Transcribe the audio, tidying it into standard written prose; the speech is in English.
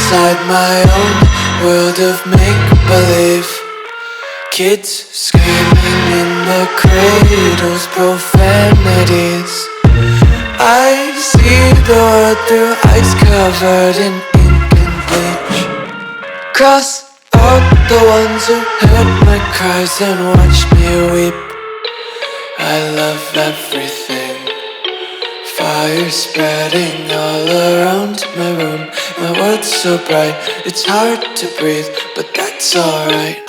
inside my own world of make-believe. Kids screaming in their cradles, profanities. I see the world through ice covered in ink and bleach. Cross out the ones who heard my cries and watched me weep. I love everything. Fire spreading all around my room. My world's so bright, it's hard to breathe, but that's alright.